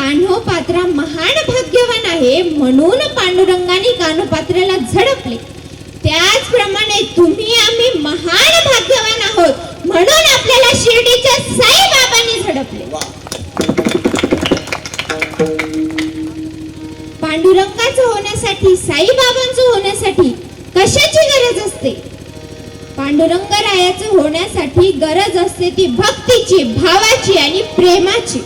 कान्होपात्रा महान भाग्यवान आहे म्हणून पांडुरंगाने कान्होपात्राला झडपले. त्याचप्रमाणे तुम्ही आम्ही महान भाग्यवान आहोत म्हणून आपल्याला शिर्डीच्या साईबाबांनी झडपले. पांडुरंगाचं होण्यासाठी साईबाबांचं होण्यासाठी कशाची गरज असते? पांडुरंगरायाचं होण्यासाठी गरज असते ती भक्तीची, भावाची आणि प्रेमाची.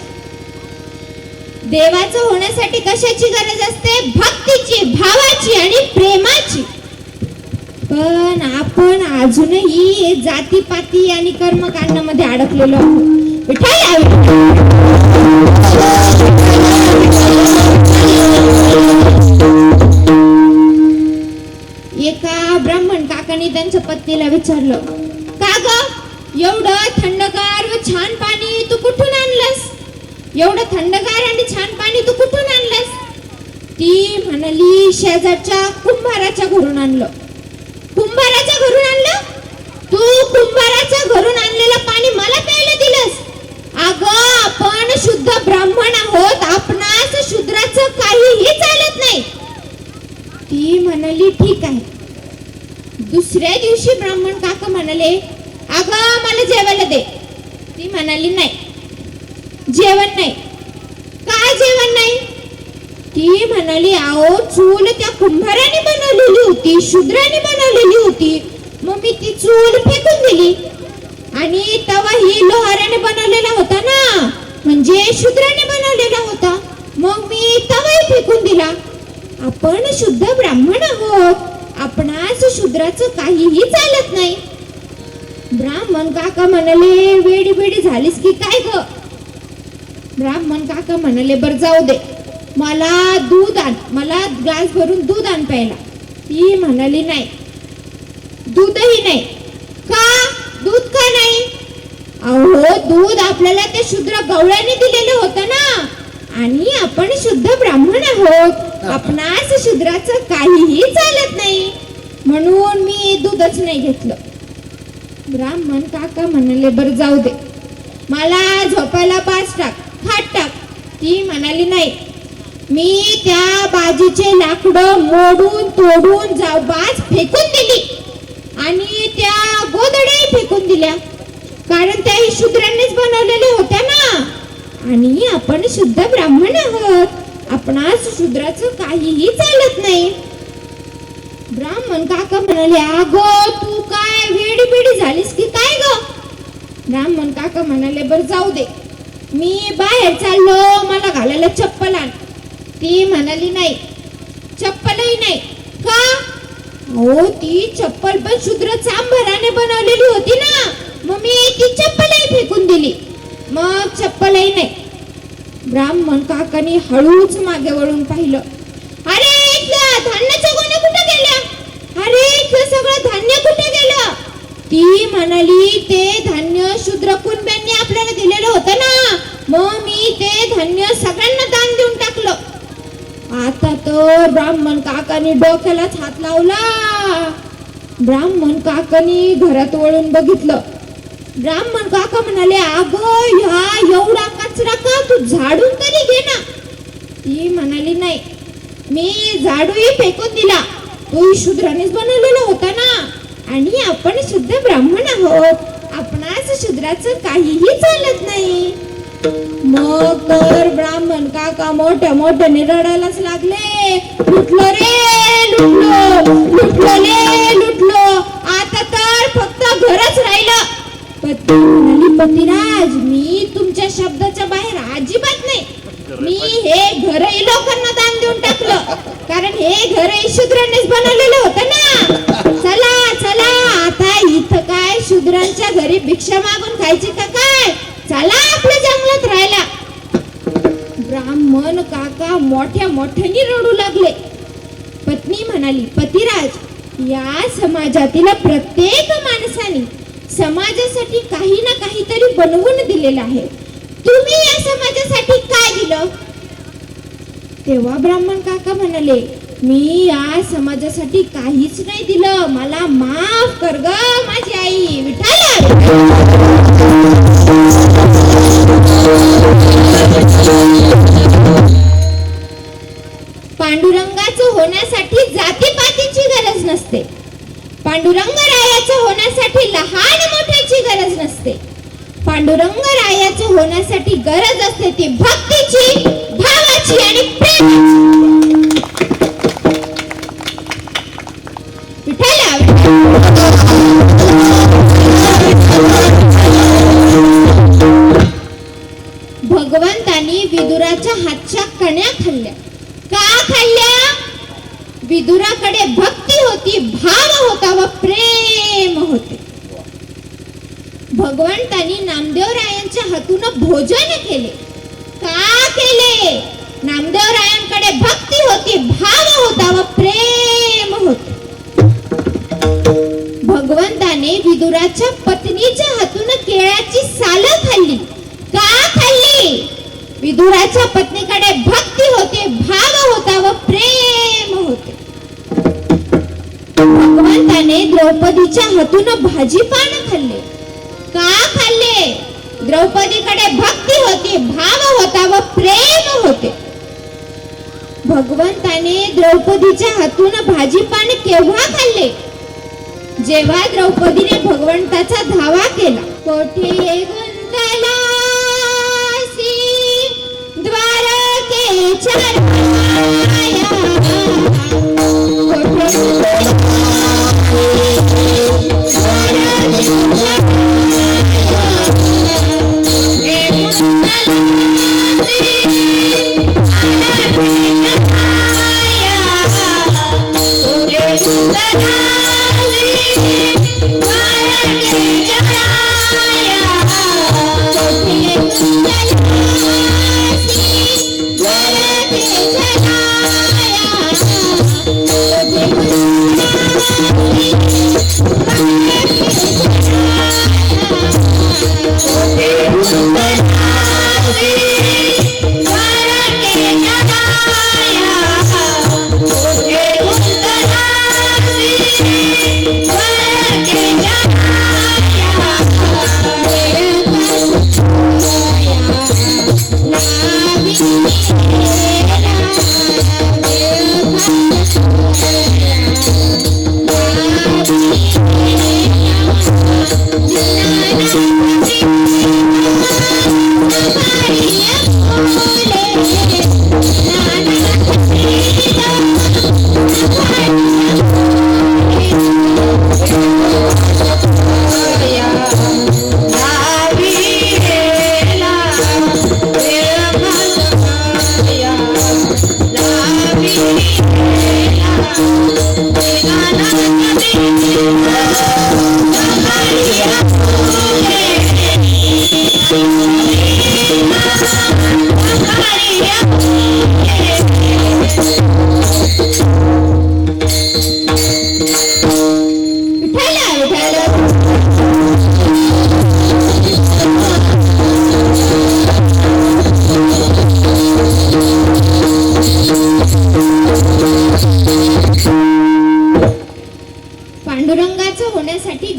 देवाचं होण्यासाठी कशाची गरज असते? भक्तीची, भावाची आणि प्रेमाची. पण आपण अजूनही जातीपाती आणि कर्मकांडामध्ये अडकलेलो आहोत. एका ब्राह्मण काकाने त्यांच्या पत्नीला विचारलं, का ग एवढं थंडगार व छान पाणी तू कुठून आणलंस? एवढं थंडगार आणि छान पाणी तू कुठून आणलंस? ती म्हणाली, शेजारच्या कुंभाराच्या घरून आणलं. कुंभाराच्या घरून आणलं? तू कुंभाराच्या घरून आणलेलं पाणी मला प्यायला दिलंस? अगं आपण शुद्ध ब्राह्मण आहोत, आपणास शूद्राचं काहीही चालत नाही. ती म्हणाली, ठीक आहे. दुसऱ्या दिवशी ब्राह्मण काका म्हणाले, अगं मला जेवायला दे. ती म्हणाली, नाही जेवण नाही. का जेवण नाही? ती म्हणाली, आओ चूल त्या कुंभाराने बनवलेली होती, शूद्राने बनवलेली होती, मग मी ती चूल फेकून दिली. आणि तवा ही लोहाराने बनवलेला होता ना, म्हणजे शूद्राने बनवलेला होता, मग मी तवाही फेकून दिला. आपण शुद्ध ब्राह्मण आहोत, आपणास शूद्राचं काहीही चालत नाही. ब्राह्मण काका म्हणाले, वेडी बेडी झालीस की काय ग? ब्राह्मण काका म्हणाले, बर जाऊ दे, मला दूध आण, मला ग्लास भरून दूध आण प्यायला. ती म्हणाली, नाही दूधही नाही. का? दूध का नाही? अहो दूध आपल्याला ते शूद्र गवळ्याने दिलेलं होतं ना, आणि आपण शुद्ध ब्राह्मण आहोत, आपणास शूद्राचं काहीही चालत नाही, म्हणून मी दूधच नाही घेतलं. ब्राह्मण काका म्हणाले, बरं जाऊ दे, मला झोपायला बाज टाक, खाट टाक. ती म्हणाली, नाही मी त्या बाजीचे लाकडं मोडून तोडून बाज फेकून दिली आणि त्या गोधड्याही फेकून दिल्या, कारण त्या शूद्रांनीच बनवलेल्या होत्या ना, आणि आपण शुद्ध ब्राह्मण आहोत, आपणास शूद्राचं काहीही चालत नाही. ब्राह्मण काका म्हणाले, अगं तू काय वेडी बेडी झालीस की काय ग? ब्राह्मण काका म्हणाले, बर जाऊ दे, मी बाहेर चाललो, मला घालायला चप्पल आण. ती म्हणाली, नाही चप्पलही नाही. का? हो ती चप्पल पण शूद्र चांभाराने बनवलेली होती ना, मग मी ती चप्पलही फेकून दिली, मग चप्पलही नाही. ब्राह्मण काकांनी हळूच मागे वळून पाहिलं. अरे इथल्या धान्याच्या गोण्या कुठे गेल्या? अरे इथलं सगळं धान्य कुठे गेलं? ती म्हणाली, ते धान्य शूद्र कुंभारांनी आपल्याला दिलेलं होतं ना, मग मी ते धान्य सगळ्यांना दान देऊन टाकलं. आता तर ब्राह्मण काकांनी डोक्यालाच हात लावला. ब्राह्मण काकांनी घरात वळून बघितलं. ब्राह्मण काका म्हणाले, अगं ह्या एवढा कचरा का, तू झाडून तरी घे ना. ती म्हणाली, नाही मी झाडूही फेकून दिला, तोही शूद्रानेच बनवलेला होता ना, आणि आपण शुद्ध ब्राह्मण आहोत, आपणास शूद्राचं काहीही चालत नाही. मग तर ब्राह्मण काका मोठ्या मोठ्याने रडायलाच लागले. लुटलो रे लुटलो, लुटलो रे लुटलो, आता तर फक्त घरच राहिलं. पती म्हणाली, पतिराज मी तुमच्या शब्दाच्या बाहेर अजिबात नाही, मी हे घरही लोकांना दान देऊन टाकलं, कारण हे घरही शूद्रांनीच बनवलेलं होतं ना. चला चला, आता इथं काय शूद्रांच्या घरी भिक्षा मागून खायची का काय? चला आपल्या जंगलात राहायला. ब्राह्मण काका मोठ्या मोठ्याने रडू लागले. पत्नी म्हणाली, पतिराज या समाजातील प्रत्येक माणसाने समाजासाठी काही ना काहीतरी बनवून दिलेलं आहे, तुम्ही या समाजासाठी काय दिलं? तेव्हा ब्राह्मण काका म्हणाले, मी या समाजासाठी काहीच नाही दिलं, मला माफ कर ग माझी आई विठ्ठल. पांडुरंगरायाचं होण्यासाठी लहान मोठ्याची गरज नसते. पांडुरंगरायाचं होण्यासाठी गरज असते ती भक्तीची, भावाची आणि प्रेमाची. विठ्ठला भगवंतानी विदुराच्या हातच्या कण्या खाल्ल्या. का खाल्ल्या? विदुराकडे भक्ती होती, भाव होता व प्रेम होते. भगवंतानी नामदेवरायांच्या हातून भोजन केले. का केले? नामदेवरायांकडे भक्ती होती, भाव होता व प्रेम होते. भगवंताने विदुराच्या पत्नीच्या हातून केळ्याची सालं खाल्ली. का खाल्ली? विदुराच्या पत्नीकडे भक्ती होते, भाव होता व प्रेम होते. भगवंताने द्रौपदीच्या हातून भाजीपान खाल्ले. का खाल्ले? द्रौपदीकडे भक्ती होती, भाव होता व प्रेम होते. भगवंताने द्रौपदीच्या हातून भाजीपान केव्हा खाल्ले? जेव्हा द्रौपदीने भगवंताचा धावा केला. कोठे गुंतला द्वारकेच्या राया,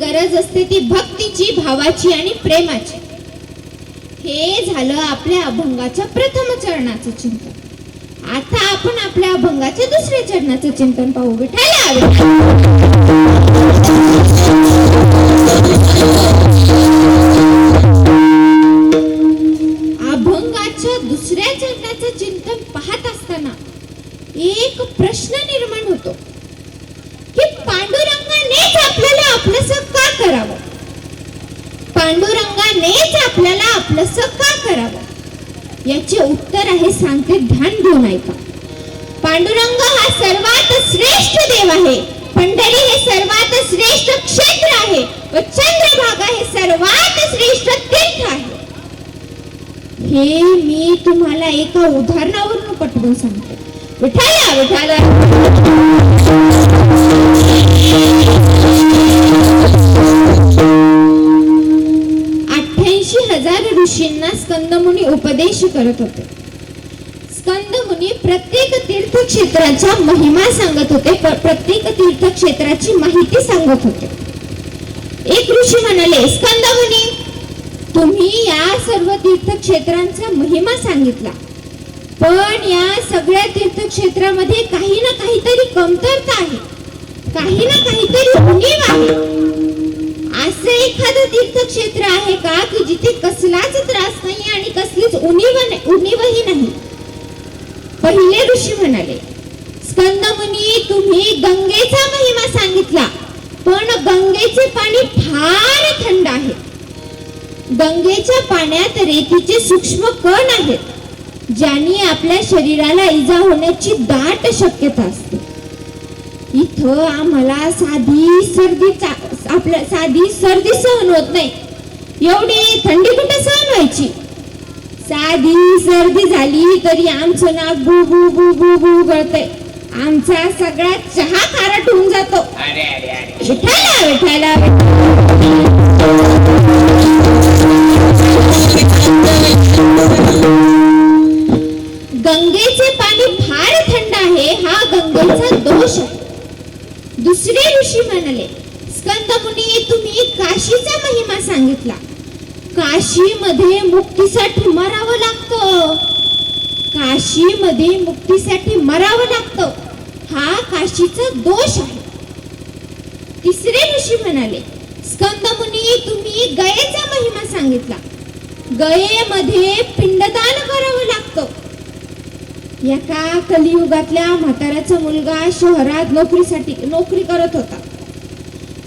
गरज असते ती भक्तीची, भावाची आणि प्रेमाची. हे झालं आपल्या अभंगाच्या प्रथम चरणाचं चिंतन. आता आपण आपल्या अभंगाच्या दुसऱ्या चरणाचं चिंतन पाहू. विठ्ठला अभंगाच्या दुसऱ्या चरणाचं चिंतन पाहत असताना एक प्रश्न निर्माण होतो की पांडुरंगानेच आपल्याला आपलंसं का करावं? पांडुरंगानेच आपल्याला आपलंसं का करावं? याचे उत्तर आहे, सांगते, ध्यान देऊन ऐका. पांडुरंग हा सर्वात श्रेष्ठ देव आहे. पंढरी हे सर्वात श्रेष्ठ क्षेत्र आहे व चंद्रभागा हे सर्वात श्रेष्ठ तीर्थ आहे. हे मी तुम्हाला एका उदाहरणावरून पटवून सांगते. विठ्ठला विठ्ठला 88,000 ऋषींना स्कंदमुनी उपदेश करत होते. स्कंदमुनी प्रत्येक तीर्थक्षेत्राचा महिमा सांगत होते, प्रत्येक तीर्थक्षेत्राची माहिती सांगत होते. एक ऋषी म्हणाले, स्कंदमुनी, तुम्ही या सर्व तीर्थक्षेत्रांचा महिमा सांगितला, पण या सगळ्या तीर्थक्षेत्रामध्ये काही ना काहीतरी कमतरता आहे. काही ना काहीतरी उणीव आहे. असं एखादं तीर्थक्षेत्र आहे का की जिथे कसलाच त्रास नाही आणि कसलीच उणीवही नाही? पहिले ऋषी म्हणाले, स्कंद मुनी, तुम्ही गंगेचा महिमा सांगितला, पण गंगेचे पाणी फार थंड आहे. गंगेच्या पाण्यात रेतीचे सूक्ष्म कण आहेत, ज्यांनी आपल्या शरीराला इजा होण्याची दाट शक्यता असते. इथं आम्हाला साधी सर्दी सहन होत नाही. एवढी थंडी कुठे सहन व्हायची? साधी सर्दी झाली तरी आमचं नाक बू बू बू बू बू गळतंय. आमचा सगळा चहा खारट होऊन जातो. विठाला विठाला गंगेचे पाणी फार थंड आहे, हा गंगेचा दोष आहे. दुसरे ऋषी म्हणाले, स्कंद मुनी, तुम्ही काशीचा महिमा सांगितला. काशीमध्ये मुक्तीसाठी मरावं लागतं. काशीमध्ये मुक्तीसाठी मरावं लागतं, हा काशीचा दोष आहे. तिसरे ऋषी म्हणाले, स्कंद मुनी, तुम्ही गयेचा महिमा सांगितला. गयेमध्ये पिंडदान करावं लागतं. एका कलियुगातल्या म्हाताऱ्याचा मुलगा शहरात नोकरी करत होता.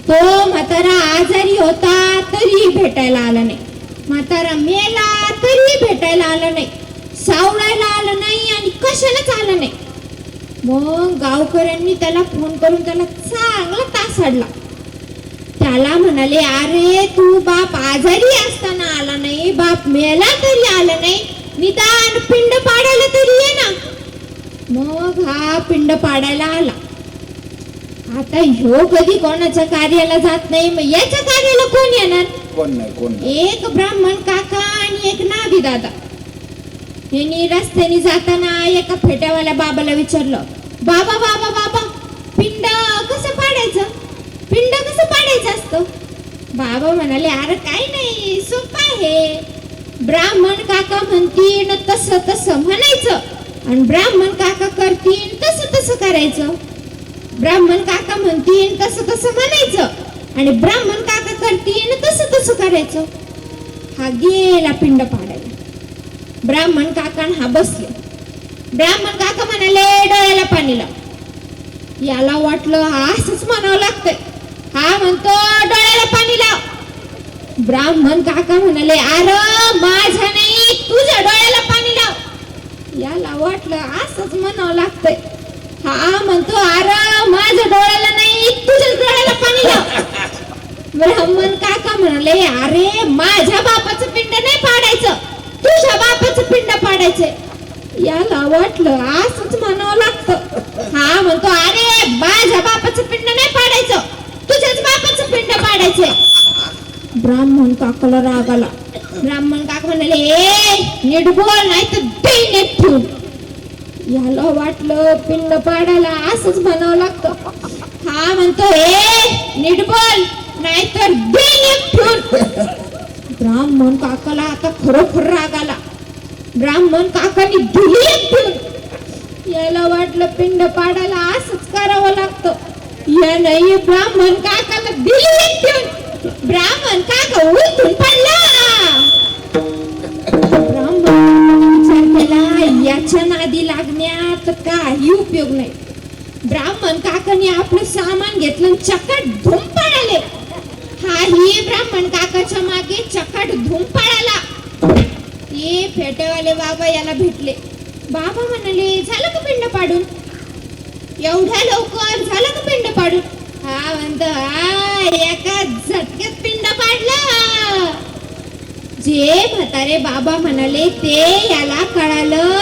तो म्हातारा आजारी होता तरी भेटायला आला नाही. म्हातारा मेला तरी भेटायला आला नाही, सावळायला आलं नाही आणि कशालाच आलं नाही. मग गावकऱ्यांनी त्याला फोन करून त्याला चांगला तासाडला. त्याला म्हणाले, अरे तू बाप आजारी असताना आला नाही, बाप मेला तरी आला नाही, निदान पिंड पाडायला तरी ये ना. मग हा पिंड पाडायला आला. आता ह्यो कधी कोणाच्या कार्याला जात नाही, मग याच्या कार्याला कोण येणार? कोण एक ब्राह्मण काका आणि एक नाभी दादा. यांनी रस्त्याने जाताना एका फेट्यावाल्या बाबाला विचारलं, बाबा बाबा बाबा, पिंड कसं पाडायचं? पिंड कसं पाडायचं असतं? बाबा म्हणाले, अरे काय नाही, सोपं आहे. ब्राह्मण काका म्हणतील तसं तसं म्हणायचं आणि ब्राह्मण काका करतील तसं तसं करायचं. ब्राह्मण काका म्हणतील तसं तसं म्हणायचं आणि ब्राह्मण काका करतील तसं तसं करायचं. हा गेला पिंड पाडायला. ब्राह्मण काका हा बसले. ब्राह्मण काका म्हणाले, डोळ्याला पाणी लाव. याला वाटलं हा असंच म्हणावं लागतंय. हा म्हणतो, डोळ्याला पाणी लाव. ब्राह्मण काका म्हणाले, अरे माझ्या नाही, तुझ्या डोळ्याला पाणी लाव. याला वाटलं असंच म्हणावं लागतंय. हा म्हणतो, अरे माझ्या डोळ्याला नाही, तुझ्या डोळ्याला पाणी लाव. ब्राह्मण काका म्हणाले, अरे माझ्या बापाचं पिंड नाही पाडायचं, तुझ्या बापाचं पिंड पाडायचंय. याला वाटलं असंच म्हणावं लागतं. हा म्हणतो, अरे माझ्या बापाचं पिंड नाही पाडायचं, तुझ्याच बापाचं पिंड पाडायचंय. ब्राह्मण काकाला राग आला. ब्राह्मण काका म्हणाले, ए नीट बोल नाही तर देईन एक ठेवून. याला वाटलं पिंड पाडायला असंच म्हणावं लागतं. हा म्हणतो, ए नीट बोल नाहीतर देईन एक ठेवून. ब्राह्मण काकाला आता खरोखर राग आला. ब्राह्मण काकांनी दिली एक ठेवून. याला वाटलं पिंड पाडायला असंच करावं लागतं. या नाही ब्राह्मण काकाला दिली एक ठेवून. ब्राह्मण काका उलटून पडला. ब्राह्मण विचार केला, याच्या नादी लागण्यात काही उपयोग नाही. ब्राह्मण काकाने आपलं सामान घेतलं, चकट धूम पडाले. हाही ब्राह्मण काकाच्या मागे चकट धूम पडाला. ते फेटेवाले बाबा याला भेटले. बाबा म्हणाले, झालं का पिंड पाडून? एवढ्या लवकर झालं का पिंड पाडून? हा म्हणतो, हा एका झटक्यात पिंड पाडलं. जे म्हातारे बाबा म्हणाले ते याला कळालं.